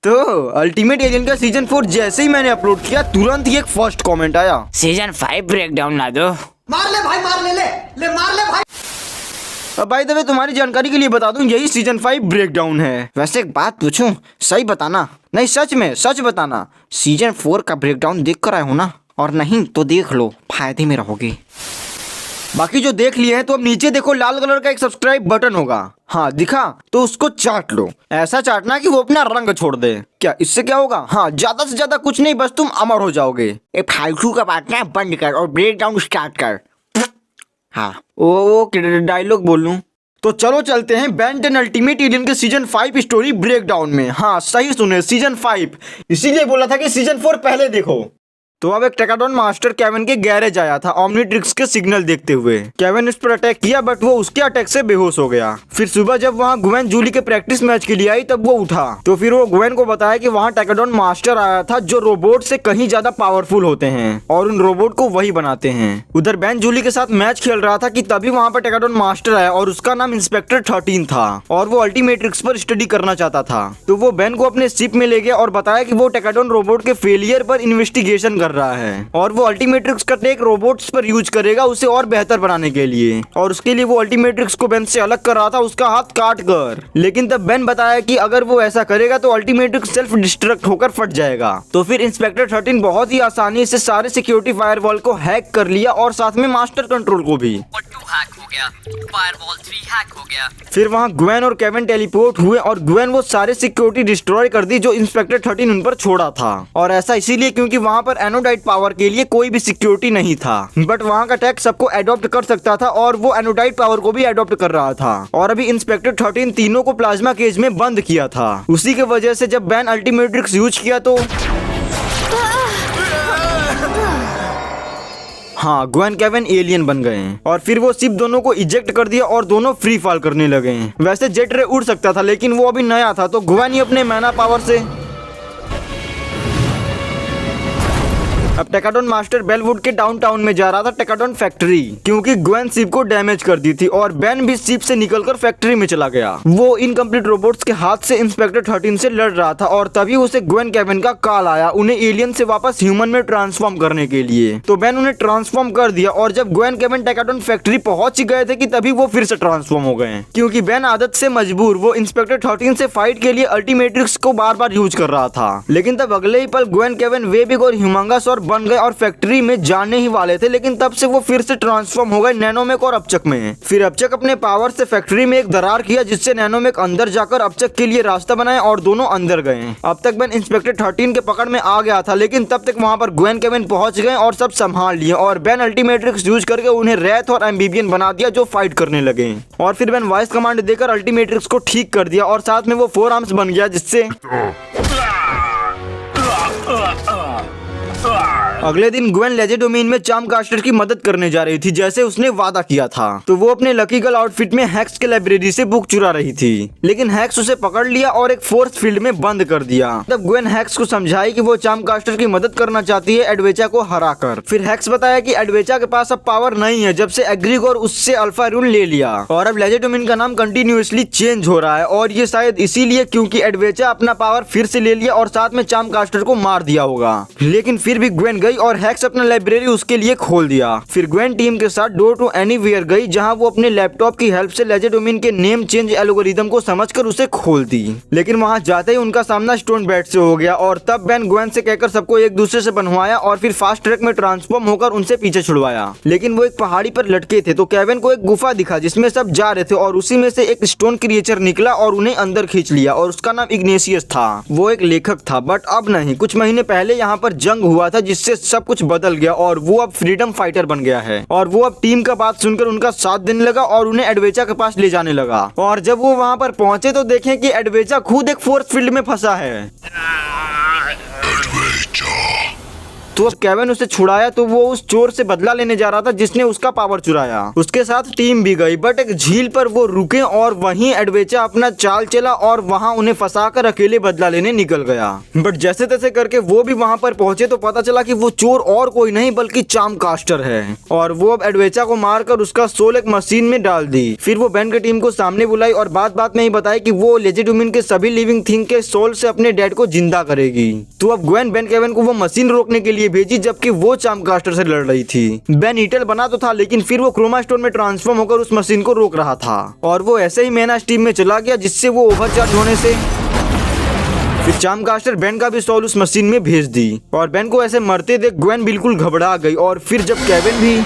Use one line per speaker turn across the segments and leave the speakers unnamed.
तो ultimate alien का season 4 जैसे ही मैंने अपलोड किया तुरंत ही एक फर्स्ट कमेंट आया,
सीजन 5 ब्रेकडाउन ला दो।
मार ले भाई, मार ले मार ले भाई।
अब भाई दबे तुम्हारी जानकारी के लिए बता दूं, यही सीजन 5 ब्रेकडाउन है। वैसे एक बात पूछूं, सही बताना, नहीं सच में सच बताना, सीजन 4 का ब्रेकडाउन देख कर आए हो ना? और नहीं तो देख लो, फायदे में रहोगे। बाकी जो देख लिए हैं तो अब नीचे देखो लाल कलर का एक सब्सक्राइब बटन होगा, हाँ दिखा तो उसको चाट लो, ऐसा चाटना कि वो अपना रंग छोड़ दे। क्या इससे क्या होगा? हाँ ज्यादा से ज्यादा कुछ नहीं, बस तुम अमर हो जाओगे। एक फालतू का बांटना बंद कर और ब्रेकडाउन स्टार्ट कर। हाँ ओ डायलॉग बोल लूं तो चलो चलते हैं बेन 10 अल्टीमेट एलियन के सीजन 5 स्टोरी ब्रेकडाउन में। हाँ सही सुने, सीजन 5, इसीलिए बोला था कि सीजन 4 पहले देखो। तो अब एक टेकाडॉन मास्टर केविन के गैरेज आया था ओमनिट्रिक्स के सिग्नल देखते हुए। केविन उस पर अटैक किया बट वो उसके अटैक से बेहोश हो गया। फिर सुबह जब वहाँ ग्वेन जूली के प्रैक्टिस मैच के लिए आई तब वो उठा, तो फिर वो ग्वेन को बताया कि वहाँ टेकाडॉन मास्टर आया था जो रोबोट से कहीं ज्यादा पावरफुल होते हैं और उन रोबोट को वही बनाते हैं। उधर बेन जूली के साथ मैच खेल रहा था कि तभी वहाँ पर टेकाडॉन मास्टर आया और उसका नाम इंस्पेक्टर 13 था और वो अल्टीमेट्रिक्स पर स्टडी करना चाहता था। तो वो बेन को अपने शिप में ले गया और बताया कि वो टेकाडॉन रोबोट के फेलियर पर इन्वेस्टिगेशन कर रहा है और वो अल्टीमेट्रिक्स का टेक रोबोट्स पर यूज करेगा उसे और बेहतर बनाने के लिए। और उसके लिए वो अल्टीमेट्रिक्स को बेन से अलग कर रहा था, उसका हाथ काट कर। लेकिन तब बेन बताया कि अगर वो ऐसा करेगा तो अल्टीमेट्रिक्स सेल्फ डिस्ट्रक्ट होकर फट जाएगा। तो फिर इंस्पेक्टर 13 बहुत ही आसानी से सारे सिक्योरिटी फायरवॉल को हैक कर लिया और साथ में मास्टर कंट्रोल को भी।
फायरवॉल 3 हैक हो गया।
फिर वहाँ ग्वेन और केविन टेलीपोर्ट हुए और ग्वेन वो सारे सिक्योरिटी डिस्ट्रॉय कर दी जो इंस्पेक्टर 13 उन पर छोड़ा था। और ऐसा इसीलिए क्योंकि वहाँ पर एनोडाइट पावर के लिए कोई भी सिक्योरिटी नहीं था, बट वहाँ का टैग सबको एडॉप्ट कर सकता था और वो एनोडाइट पावर को भी एडॉप्ट कर रहा था। और अभी इंस्पेक्टर 13 तीनों को प्लाज्मा केज में बंद किया था। उसी की वजह से जब बेन अल्टीमेट्रिक्स यूज किया तो हाँ ग्वेन केविन एलियन बन गए हैं। और फिर वो शिप दोनों को इजेक्ट कर दिया और दोनों फ्री फॉल करने लगे हैं। वैसे जेट रे उड़ सकता था लेकिन वो अभी नया था तो ग्वेन ही अपने मैना पावर से अब टेकाडॉन मास्टर बेलवुड के डाउनटाउन में जा रहा था टेकाडॉन फैक्ट्री, क्योंकि ग्वेन शिप को डैमेज कर दी थी और बेन भी शिप से निकलकर फैक्ट्री में चला गया। वो इनकम्प्लीट रोबोट्स के हाथ से इंस्पेक्टर 13 से लड़ रहा था और तभी उसे ग्वेन केविन का कॉल आया उन्हें एलियन से वापस ह्यूमन में ट्रांसफॉर्म करने के लिए। तो बेन उन्हें ट्रांसफॉर्म कर दिया और जब ग्वेन केविन टेकाडॉन फैक्ट्री पहुंच गए थे कि तभी वो फिर से ट्रांसफॉर्म हो गए, क्योंकि बेन आदत से मजबूर वो इंस्पेक्टर 13 से फाइट के लिए अल्टीमेट्रिक्स को बार बार यूज कर रहा था। लेकिन तब अगले ही पल ग्वेन केविन वे बिग और ह्यूमंगस और बन गए और फैक्ट्री में जाने ही वाले थे, लेकिन तब से वो फिर से ट्रांसफॉर्म हो गए नैनोमेक और अपचक में। फिर अपचक अपने पावर से फैक्ट्री में एक दरार किया जिससे नैनोमेक अंदर जाकर अपचक के लिए रास्ता बनाया और दोनों अंदर गए। अब तक बेन इंस्पेक्टर 13 के पकड़ में आ गया था, लेकिन तब तक वहां पर ग्वेन केविन पहुंच गए और सब संभाल लिए और बेन अल्टीमेट्रिक्स यूज करके उन्हें रैथ और एम्बिबियन बना दिया जो फाइट करने लगे। और फिर बेन वॉइस कमांड देकर अल्टीमेट्रिक्स को ठीक कर दिया और साथ में वो 4 आर्म्स बन गया जिससे अगले दिन ग्वेन लेजेडोमेन में चार्म कास्टर की मदद करने जा रही थी जैसे उसने वादा किया था। तो वो अपने लकी गर्ल आउटफिट में हैक्स के लाइब्रेरी से बुक चुरा रही थी, लेकिन हैक्स उसे पकड़ लिया और एक फोर्स फील्ड में बंद कर दिया। तब ग्वेन हैक्स को समझाई कि वो चार्म कास्टर की मदद करना चाहती है एडवेचा को हराकर। फिर हैक्स बताया कि एडवेचा के पास अब पावर नहीं है जब से एग्रीगोर उससे अल्फा रूल ले लिया और अब लेजेडोमेन का नाम कंटिन्यूअसली चेंज हो रहा है और ये शायद इसीलिए क्योंकि एडवेचा अपना पावर फिर से ले लिया और साथ में चार्म कास्टर को मार दिया होगा। लेकिन फिर भी ग्वेन गई और हैक्स अपना लाइब्रेरी उसके लिए खोल दिया। फिर ग्वेन टीम के साथ डोर टू एनीवेयर गई जहां वो अपने लैपटॉप की हेल्प से लेजेडोमेन के नेम चेंज एल्गोरिदम को समझकर उसे खोल दी। लेकिन वहां जाते ही उनका सामना स्टोन बैट से हो गया और तब बेन ग्वेन से कहकर सबको एक दूसरे से बनवाया और फिर फास्ट ट्रैक में ट्रांसफॉर्म होकर उनसे पीछे छुड़वाया। लेकिन वो एक पहाड़ी पर लटके थे तो केविन को एक गुफा दिखा जिसमें सब जा रहे थे और उसी में से एक स्टोन क्रिएचर निकला और उन्हें अंदर खींच लिया और उसका नाम इग्नेशियस था। वो एक लेखक था बट अब नहीं, कुछ महीने पहले यहाँ पर जंग हुआ था जिससे सब कुछ बदल गया और वो अब फ्रीडम फाइटर बन गया है। और वो अब टीम का बात सुनकर उनका साथ देने लगा और उन्हें एडवेचा के पास ले जाने लगा। और जब वो वहाँ पर पहुंचे तो देखें कि एडवेचा खुद एक फोर्स फील्ड में फंसा है। तो अब केविन उसे छुड़ाया तो वो उस चोर से बदला लेने जा रहा था जिसने उसका पावर चुराया। उसके साथ टीम भी गई, बट एक झील पर वो रुके और वहीं एडवेचा अपना चाल चला और वहां उन्हें फंसाकर अकेले बदला लेने निकल गया। बट जैसे तैसे करके वो भी वहां पर पहुंचे तो पता चला कि वो चोर और कोई नहीं बल्कि चार्मकास्टर है और वो अब एडवेचा को मारकर उसका सोल एक मशीन में डाल दी। फिर वो बेन की टीम को सामने बुलाई और बात में ही बताई कि वो लेजिडुमिन के सभी लिविंग थिंग के सोल से अपने डैड को जिंदा करेगी। तो अब ग्वेन बेन केविन को वो मशीन रोकने के लिए भेजी जबकि वो चार्मकास्टर से लड़ रही थी। बेन ईटल बना तो था लेकिन फिर वो क्रोमा स्टोन में ट्रांसफॉर्म होकर उस मशीन को रोक रहा था और वो ऐसे ही मैनास टीम में चला गया जिससे वो ओवरचार्ज होने से फिर चार्मकास्टर बेन का भी सोल उस मशीन में भेज दी और बेन को ऐसे मरते देख ग्वेन बिल्कुल घबरा गई और फिर जब केविन भी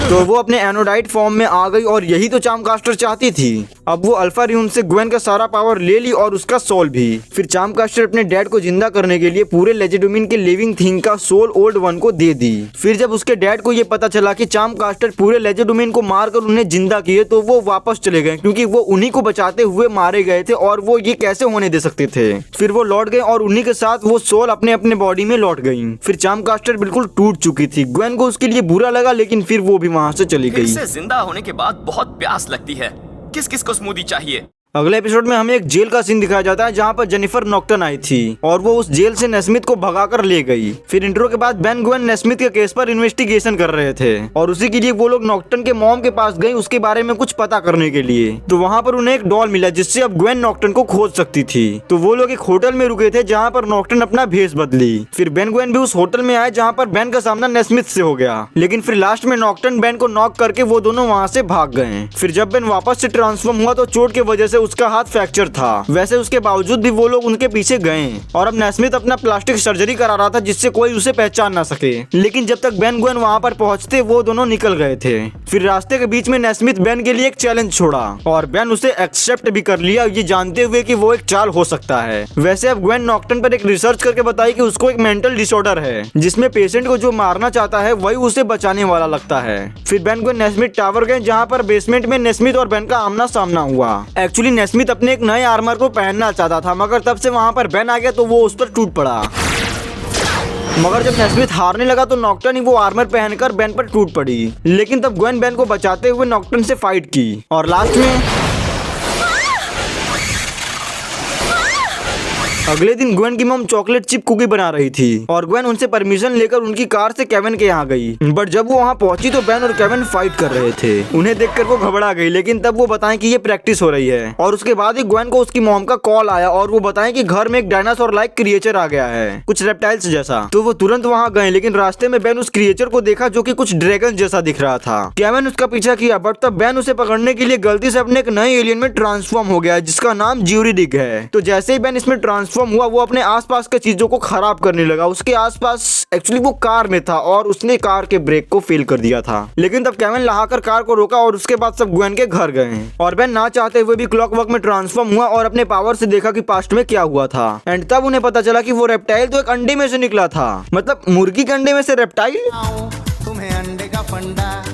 तो वो अपने एनोडाइट फॉर्म में आ गई और यही तो चार्मकास्टर चाहती थी। अब वो अल्फा र्यून से ग्वेन का सारा पावर ले ली और उसका सोल भी। फिर चार्मकास्टर अपने डैड को जिंदा करने के लिए पूरे लेजिडुमिन के लिविंग थिंग का सोल ओल्ड वन को दे दी। फिर जब उसके डैड को ये पता चला कि चार्मकास्टर पूरे लेजिडुमिन को मारकर उन्हें जिंदा किए तो वो वापस चले गए क्योंकि वो उन्हीं को बचाते हुए मारे गए थे और वो ये कैसे होने दे सकते थे। फिर वो लौट गए और उन्हीं के साथ वो सोल अपने अपने बॉडी में लौट गई। फिर चार्मकास्टर बिल्कुल टूट चुकी थी। ग्वेन को उसके लिए बुरा लगा लेकिन फिर वो भी वहां से चली गई।
फिर से जिंदा होने के बाद बहुत प्यास लगती है। किस किस को स्मूदी चाहिए?
अगले एपिसोड में हमें एक जेल का सीन दिखाया जाता है जहाँ पर जेनिफर नॉक्टन आई थी और वो उस जेल से नेस्मिथ को भगाकर ले गई। फिर इंट्रो के बाद बेन ग्वेन नेस्मिथ के केस पर इन्वेस्टिगेशन कर रहे थे और उसी के लिए वो लोग नॉक्टन के मॉम के पास गई उसके बारे में कुछ पता करने के लिए। तो वहाँ पर उन्हें एक डॉल मिला जिससे अब ग्वेन नॉक्टन को खोज सकती थी। तो वो लोग एक होटल में रुके थे जहाँ पर नॉक्टन अपना भेष बदली। फिर बेन ग्वेन भी उस होटल में आए जहाँ पर बेन का सामना नेस्मिथ से हो गया लेकिन फिर लास्ट में नॉक्टन बेन को नॉक करके वो दोनों वहाँ से भाग गए। फिर जब बेन वापस से ट्रांसफॉर्म हुआ तो चोट की वजह से उसका हाथ फ्रैक्चर था। वैसे उसके बावजूद भी वो लोग उनके पीछे गए और अब नेस्मिथ अपना प्लास्टिक सर्जरी करा रहा था जिससे कोई उसे पहचान ना सके। लेकिन जब तक बेन ग्वेन वहाँ पर पहुँचते वो दोनों निकल गए थे। फिर रास्ते के बीच में नेस्मिथ बेन के लिए एक चैलेंज छोड़ा और बेन उसे एक्सेप्ट भी कर लिया ये जानते हुए कि वो एक चाल हो सकता है। वैसे अब ग्वेन नॉक्टन पर एक रिसर्च करके बताई कि उसको एक मेंटल डिसऑर्डर है जिसमें पेशेंट को जो मारना चाहता है वही उसे बचाने वाला लगता है। फिर बेन ग्वेन नेस्मिथ टावर गए जहाँ पर बेसमेंट में नेस्मिथ और बेन का आमना सामना हुआ। एक्चुअली नेस्मिथ अपने एक नए आर्मर को पहनना चाहता था मगर तब से वहां पर बेन आ गया तो वो उस पर टूट पड़ा। मगर जब नेस्मिथ हारने लगा तो नॉक्टन ही वो आर्मर पहनकर बेन पर टूट पड़ी। लेकिन तब ग्वेन बेन को बचाते हुए नॉक्टन से फाइट की और लास्ट में अगले दिन ग्वेन की मॉम चॉकलेट चिप कुकी बना रही थी और ग्वेन उनसे परमिशन लेकर उनकी कार से केविन के यहाँ गई। बट जब वो वहाँ पहुंची तो बेन और केविन फाइट कर रहे थे। उन्हें देखकर वो घबरा गई लेकिन तब वो बताएं कि ये प्रैक्टिस हो रही है और उसके बाद ही ग्वेन को उसकी मॉम का कॉल आया और वो बताएं कि घर में एक डायनासोर लाइक क्रिएचर आ गया है कुछ रेप्टाइल्स जैसा। तो वो तुरंत वहाँ गए लेकिन रास्ते में बेन उस क्रिएचर को देखा जो कि कुछ ड्रैगन जैसा दिख रहा था। केविन उसका पीछा किया बट तब बेन उसे पकड़ने के लिए गलती से अपने एक नए एलियन में ट्रांसफॉर्म हो गया जिसका नाम ज्यूरिडिग है। तो जैसे ही बेन इसमें ट्रांसफॉर्म हुआ वो अपने आसपास के चीजों को खराब करने लगा। उसके आसपास एक्चुअली वो कार में था और उसने कार के ब्रेक को फेल कर दिया था। लेकिन तब केविन लाकर कार को रोका और उसके बाद सब ग्वेन के घर गए और बेन ना चाहते हुए भी क्लॉकवर्क में ट्रांसफॉर्म हुआ और अपने पावर से देखा कि पास्ट में क्या हुआ था। एंड तब उन्हें पता चला कि वो रेप्टाइल तो एक अंडे में से निकला था, मतलब मुर्गी के अंडे में से रेप्टाइल।
तुम्हें अंडे का फंडा।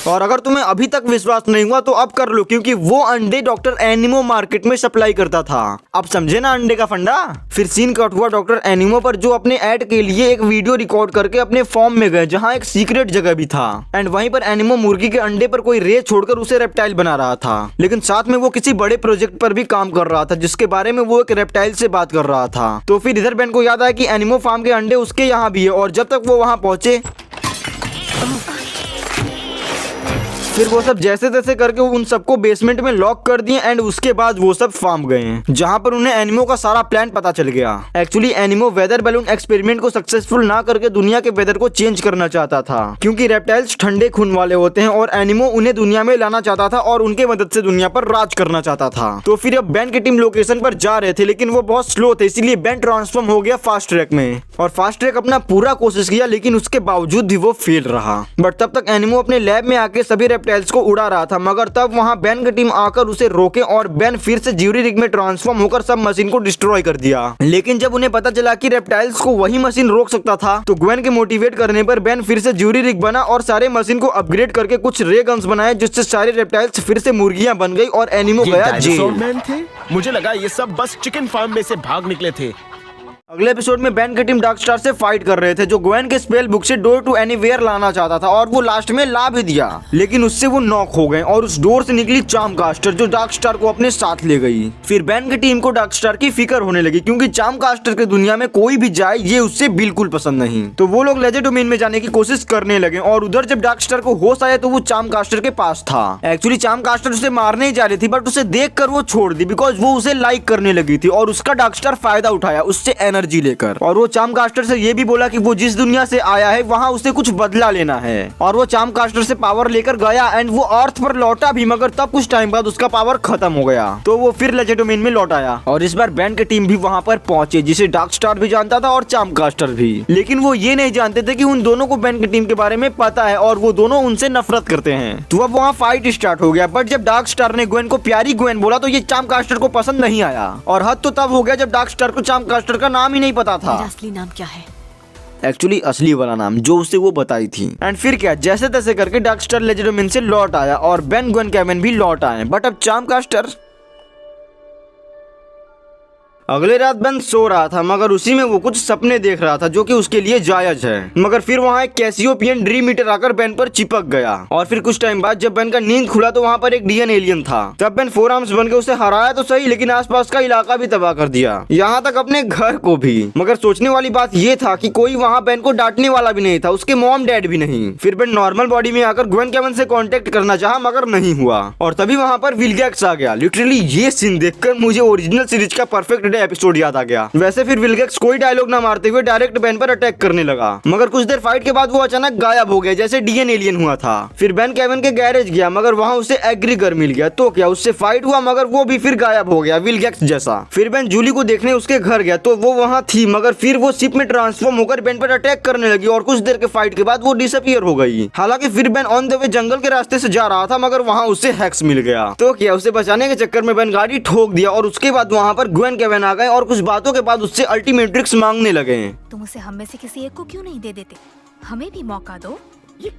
और अगर तुम्हें अभी तक विश्वास नहीं हुआ तो अब कर लो क्योंकि वो अंडे डॉक्टर एनिमो मार्केट में सप्लाई करता था। अब समझे ना अंडे का फंडा। फिर सीन कट हुआ डॉक्टर एनिमो पर जो अपने ऐड के लिए एक वीडियो रिकॉर्ड करके अपने फॉर्म में गए जहाँ एक सीक्रेट जगह भी था। एंड वहीं पर एनिमो मुर्गी के अंडे पर कोई रे छोड़कर उसे रेप्टाइल बना रहा था लेकिन साथ में वो किसी बड़े प्रोजेक्ट पर भी काम कर रहा था जिसके बारे में वो एक रेप्टाइल से बात कर रहा था। तो फिर इधर बेन को याद आया कि एनिमो फार्म के अंडे उसके यहाँ भी है और जब तक वो वहाँ पहुंचे फिर वो सब जैसे तैसे करके उन सबको बेसमेंट में लॉक कर दिए एंड उसके बाद वो सब फार्म गए जहाँ पर उन्हें एनिमो का सारा प्लान पता चल गया। एक्चुअली एनिमो वेदर बैलून एक्सपेरिमेंट को सक्सेसफुल ना करके दुनिया के वेदर को चेंज करना चाहता था क्योंकि रेप्टाइल्स ठंडे खून वाले होते हैं और एनिमो उन्हें दुनिया में लाना चाहता था और उनके मदद से दुनिया पर राज करना चाहता था। तो फिर अब बेन की टीम लोकेशन पर जा रहे थे लेकिन वो बहुत स्लो थे इसीलिए बेन ट्रांसफॉर्म हो गया फास्ट ट्रैक में और फास्ट ट्रैक अपना पूरा कोशिश किया लेकिन उसके बावजूद भी वो फेल रहा। बट तब तक एनिमो अपने लैब में आके सभी रेप्टाइल्स को उड़ा रहा था मगर तब वहां बेन की टीम आकर उसे रोके और बेन फिर से ज्यूरिडिग में ट्रांसफॉर्म होकर सब मशीन को डिस्ट्रॉय कर दिया। लेकिन जब उन्हें पता चला कि रेप्टाइल्स को वही मशीन रोक सकता था तो ग्वेन के मोटिवेट करने पर बेन फिर से ज्यूरिडिग बना और सारे मशीन को अपग्रेड करके कुछ रे गन्स बनाए जिससे सारे रेप्टाइल्स फिर से मुर्गियां बन गई और एनिमो गया जेल।
थे मुझे लगा ये सब बस चिकन फार्म में से भाग निकले थे।
अगले एपिसोड में बेन की टीम डार्क स्टार से फाइट कर रहे थे, जो ग्वेन के स्पेल बुक से डोर टू एनीवेयर लाना चाहता था और वो लास्ट में ला भी दिया, लेकिन उससे वो नॉक हो गए और उस डोर से निकली चार्मकास्टर जो डार्क स्टार को अपने साथ ले गई। फिर बेन की टीम को डार्क स्टार की फिक्र होने लगी क्योंकि चार्मकास्टर की दुनिया में कोई भी जाए ये उससे बिल्कुल पसंद नहीं। तो वो लोग लेजेंड डोमेन में जाने की कोशिश करने लगे और उधर जब डार्क स्टार को होश आया तो वो चार्मकास्टर के पास था। एक्चुअली चार्मकास्टर उसे मारने ही जा रही थी, बट उसे देखकर वो छोड़ दी बिकॉज वो उसे लाइक करने लगी थी और उसका डार्क स्टार फायदा उठाया उससे एनर्जी लेकर। और वो चार्मकास्टर से ये भी बोला कि वो जिस दुनिया से आया है वहाँ उसे कुछ बदला लेना है। और वो चार्मकास्टर से पावर लेकर गया एंड वो अर्थ पर लौटा भी, मगर तब कुछ टाइम बाद उसका पावर खत्म हो गया। तो वो फिर लेजेंड डोमेन में लौट आया और इस बार बेन की टीम भी वहाँ पर पहुंचे, जिसे डार्क स्टार भी जानता था और चार्मकास्टर भी। लेकिन वो ये नहीं जानते थे कि उन दोनों को बेन की टीम के बारे में पता है और वो दोनों उनसे नफरत करते हैं। तो अब वहाँ फाइट स्टार्ट हो गया, बट जब डार्क स्टार ने ग्वेन को प्यारी ग्वेन बोला तो ये चार्मकास्टर को पसंद नहीं आया। और हद तो तब हो गया जब डार्क स्टार को चार्मकास्टर का नाम ही नहीं पता था।
मेरा असली नाम क्या है?
एक्चुअली असली वाला नाम जो उसे वो बताई थी। एंड फिर क्या, जैसे तैसे करके डार्क स्टार लेजेंड डोमेन से लौट आया और बेन ग्वेन केविन भी लौट आए। बट अब चार्मकास्टर अगले रात बेन सो रहा था, मगर उसी में वो कुछ सपने देख रहा था जो कि उसके लिए जायज है। मगर फिर वहाँ एक कैसियोपियन ड्रीम मीटर आकर बेन पर चिपक गया और फिर कुछ टाइम बाद जब बेन का नींद खुला तो वहाँ पर एक डीएन एलियन था। तब बेन 4 आर्म्स बन के उसे हराया तो सही, लेकिन आसपास का इलाका भी तबाह कर दिया, यहाँ तक अपने घर को भी। मगर सोचने वाली बात ये था कि कोई वहाँ बेन को डांटने वाला भी नहीं था, उसके मॉम डैड भी नहीं। फिर बेन नॉर्मल बॉडी में आकर ग्वेन केविन से कांटेक्ट करना चाहा मगर नहीं हुआ और तभी वहाँ पर विलगैक्स आ गया। लिटरली ये सीन देखकर मुझे ओरिजिनल सीरीज का परफेक्ट एपिसोड याद आ गया। वैसे फिर विलगैक्स कोई डायलॉग ना मारते हुए डायरेक्ट बेन पर अटैक करने लगा, मगर कुछ देर फाइट के बाद वो अचानक गायब हो गया जैसे डीएन एलियन हुआ था। फिर बेन केविन के गैरेज गया, मगर वहाँ उसे एग्रीगर मिल गया। तो क्या, उससे फाइट हुआ मगर वो भी फिर गायब हो गया विलगैक्स जैसा। फिर बेन जूली को देखने उसके घर गया तो वो वहाँ थी, मगर फिर वो शिप में ट्रांसफॉर्म होकर बेन पर अटैक करने लगी और कुछ देर के फाइट के बाद वो डिसअपियर हो गई। हालांकि फिर बेन ऑन द वे जंगल के रास्ते से जा रहा था, मगर वहाँ उसे हैक्स मिल गया। तो क्या, उसे बचाने के चक्कर में बेन गाड़ी ठोक दिया और उसके बाद वहाँ पर ग्वेन केविन आ गए और कुछ बातों के बाद उससे अल्टीमेट्रिक्स मांगने लगे।
तुम उसे हम में से किसी एक को क्यों नहीं दे देते? हमें भी मौका दो।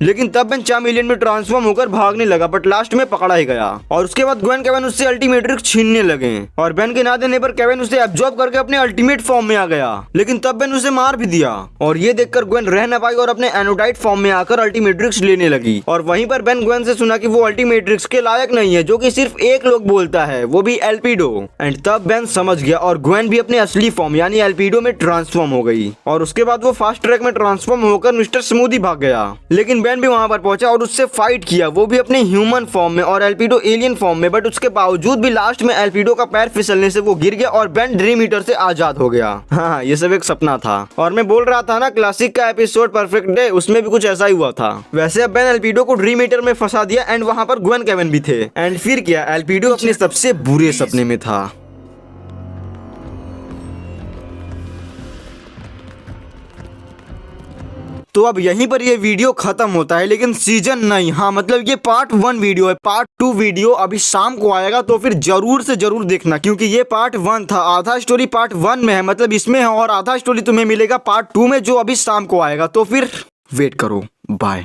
लेकिन तब बेन चार्मिलियन में ट्रांसफॉर्म होकर भागने लगा, बट लास्ट में पकड़ा ही गया और उसके बाद ग्वेन केविन उससे अल्टीमेट्रिक्स छीनने लगे और बेन के ना देने पर केविन उसे एब्जॉर्ब करके अपने अल्टीमेट फॉर्म में आ गया। लेकिन तब बेन उसे मार भी दिया और ये देखकर ग्वेन रह न पाई और अपने एनोडाइट फॉर्म में आकर अल्टीमेट्रिक्स लेने लगी। और वहीं पर बेन ग्वेन से सुना कि वो अल्टीमेट्रिक्स के लायक नहीं है, जो कि सिर्फ एक लोग बोलता है, वो भी एल्पिडो। एंड तब बेन समझ गया और ग्वेन भी अपने असली फॉर्म यानी एल्पिडो में ट्रांसफॉर्म हो गई और उसके बाद वो फास्ट ट्रैक में ट्रांसफॉर्म होकर मिस्टर स्मूदी भाग गया। लेकिन बेन भी वहां पर पहुंचा और उससे फाइट किया, वो भी अपने ह्यूमन फॉर्म में और एल्पिडो एलियन फॉर्म में। बट उसके बावजूद भी लास्ट में एल्पिडो का पैर फिसलने से वो गिर गया और बेन ड्रीम ईटर से आजाद हो गया। हाँ, ये सब एक सपना था। और मैं बोल रहा था ना क्लासिक का एपिसोड परफेक्ट डे, उसमें भी कुछ ऐसा ही हुआ था। वैसे अब बेन एल्पिडो को ड्रीम ईटर में फंसा दिया एंड वहां पर ग्वेन केविन भी थे। एंड फिर क्या, एल्पिडो अपने सबसे बुरे सपने में था। तो अब यहीं पर ये वीडियो खत्म होता है, लेकिन सीजन नहीं। हाँ, मतलब ये पार्ट 1 वीडियो है। पार्ट 2 वीडियो अभी शाम को आएगा, तो फिर जरूर से जरूर देखना, क्योंकि ये पार्ट 1 था। आधा स्टोरी पार्ट 1 में है, मतलब इसमें है, और आधा स्टोरी तुम्हें मिलेगा पार्ट 2 में, जो अभी शाम को आएगा। तो फिर वेट करो। बाय।